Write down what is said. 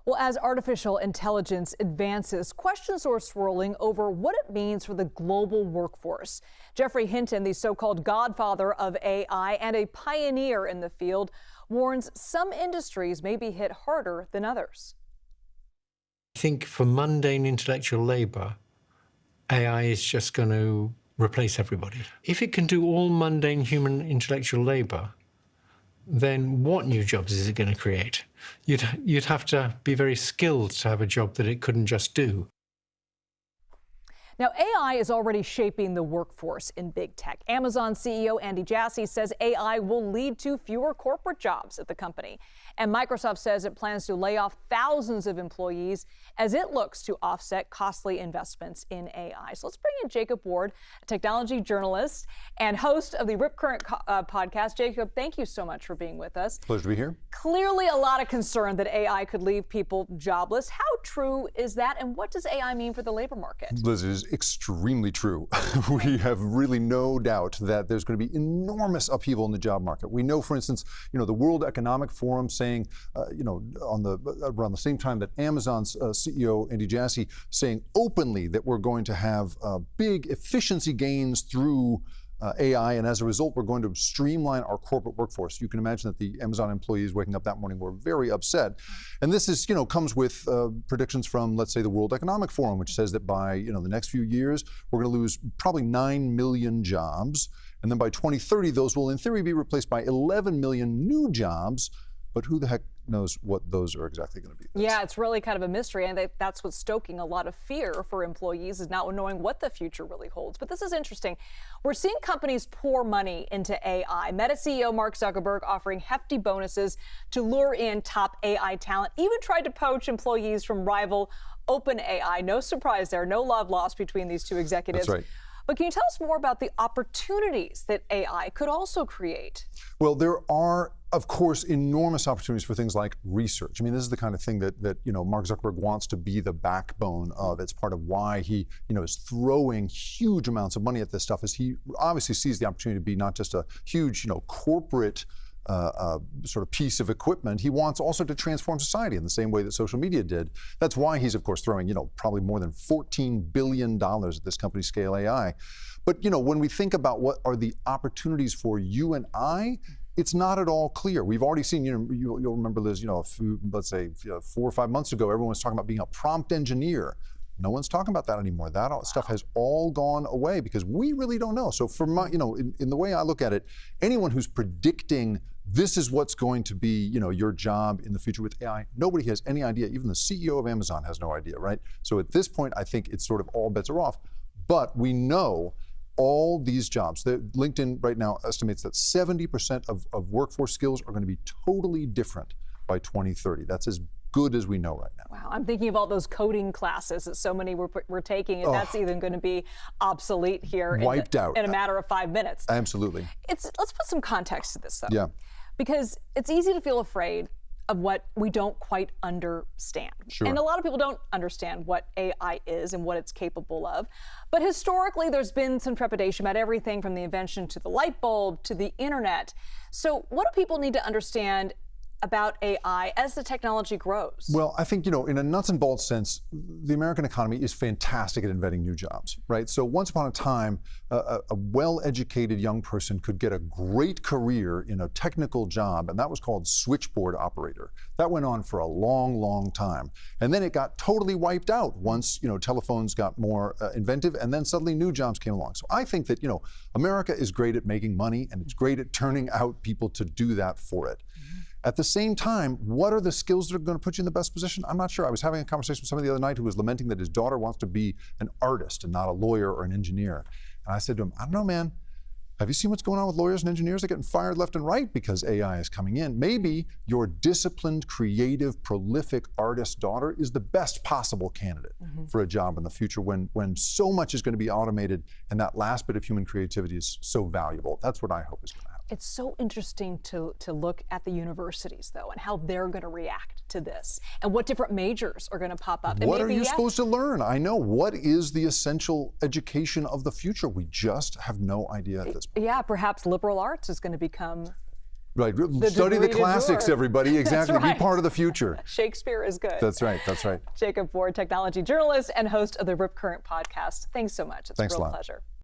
Well, as artificial intelligence advances, questions are swirling over what it means for the global workforce. Jeffrey Hinton, the so-called godfather of AI and a pioneer in the field, warns some industries may be hit harder than others. I think for mundane intellectual labor, AI is just going to replace everybody. If it can do all mundane human intellectual labor, then what new jobs is it going to create? You'd have to be very skilled to have a job that it couldn't just do. Now, AI is already shaping the workforce in big tech. Amazon CEO Andy Jassy says AI will lead to fewer corporate jobs at the company. And Microsoft says it plans to lay off thousands of employees as it looks to offset costly investments in AI. So let's bring in Jacob Ward, a technology journalist and host of the Rip Current podcast. Jacob, thank you so much for being with us. Pleasure to be here. Clearly a lot of concern that AI could leave people jobless. How true is that, and what does AI mean for the labor market? Liz, it is extremely true. We have really no doubt that there's going to be enormous upheaval in the job market. We know, for instance, the World Economic Forum saying, around the same time that Amazon's CEO Andy Jassy saying openly that we're going to have big efficiency gains through AI, and as a result, we're going to streamline our corporate workforce. You can imagine that the Amazon employees waking up that morning were very upset. And this is, comes with predictions from, let's say, the World Economic Forum, which says that by, the next few years, we're going to lose probably 9 million jobs. And then by 2030, those will, in theory, be replaced by 11 million new jobs. But who the heck knows what those are exactly going to be? Yeah, it's really kind of a mystery, and that's what's stoking a lot of fear for employees, is not knowing what the future really holds. But this is interesting. We're seeing companies pour money into AI. Meta CEO Mark Zuckerberg offering hefty bonuses to lure in top AI talent, even tried to poach employees from rival OpenAI. No surprise there, no love lost between these two executives. That's right. But can you tell us more about the opportunities that AI could also create? Well, there are, of course, enormous opportunities for things like research. I mean, this is the kind of thing that Mark Zuckerberg wants to be the backbone of. It's part of why he, is throwing huge amounts of money at this stuff, as he obviously sees the opportunity to be not just a huge, corporate sort of piece of equipment. He wants also to transform society in the same way that social media did. That's why he's, of course, throwing, probably more than $14 billion at this company, Scale AI. But, when we think about what are the opportunities for you and I, it's not at all clear. We've already seen, you'll remember, Liz, let's say 4 or 5 months ago, everyone was talking about being a prompt engineer. No one's talking about that anymore. That stuff has all gone away because we really don't know. So for my, in the way I look at it, anyone who's predicting this is what's going to be, your job in the future with AI, nobody has any idea. Even the CEO of Amazon has no idea, right? So at this point, I think it's sort of all bets are off. But we know all these jobs, LinkedIn right now estimates that 70% of workforce skills are going to be totally different by 2030. That's as good as we know right now. Wow, I'm thinking of all those coding classes that so many were taking, and that's even going to be obsolete here wiped out in a matter of 5 minutes. Absolutely. Let's put some context to this, though. Yeah. Because it's easy to feel afraid of what we don't quite understand. Sure. And a lot of people don't understand what AI is and what it's capable of. But historically, there's been some trepidation about everything from the invention to the light bulb to the internet. So what do people need to understand about AI as the technology grows? Well, I think, in a nuts and bolts sense, the American economy is fantastic at inventing new jobs, right? So once upon a time, a well-educated young person could get a great career in a technical job, and that was called switchboard operator. That went on for a long, long time. And then it got totally wiped out once, telephones got more inventive, and then suddenly new jobs came along. So I think that, America is great at making money, and it's great at turning out people to do that for it. At the same time, what are the skills that are going to put you in the best position? I'm not sure. I was having a conversation with somebody the other night who was lamenting that his daughter wants to be an artist and not a lawyer or an engineer. And I said to him, I don't know, man. Have you seen what's going on with lawyers and engineers? They're getting fired left and right because AI is coming in. Maybe your disciplined, creative, prolific artist daughter is the best possible candidate for a job in the future when so much is going to be automated and that last bit of human creativity is so valuable. That's what I hope is going to happen. It's so interesting to look at the universities, though, and how they're going to react to this, and what different majors are going to pop up. And what are you supposed to learn? I know. What is the essential education of the future? We just have no idea at this point. Yeah, perhaps liberal arts is going to become Right. Study the degree du classics, jour. everybody. Exactly. That's right. Be part of the future. Shakespeare is good. That's right. That's right. Jacob Ward, technology journalist and host of the Rip Current podcast. Thanks so much. It's Thanks a a real lot. pleasure.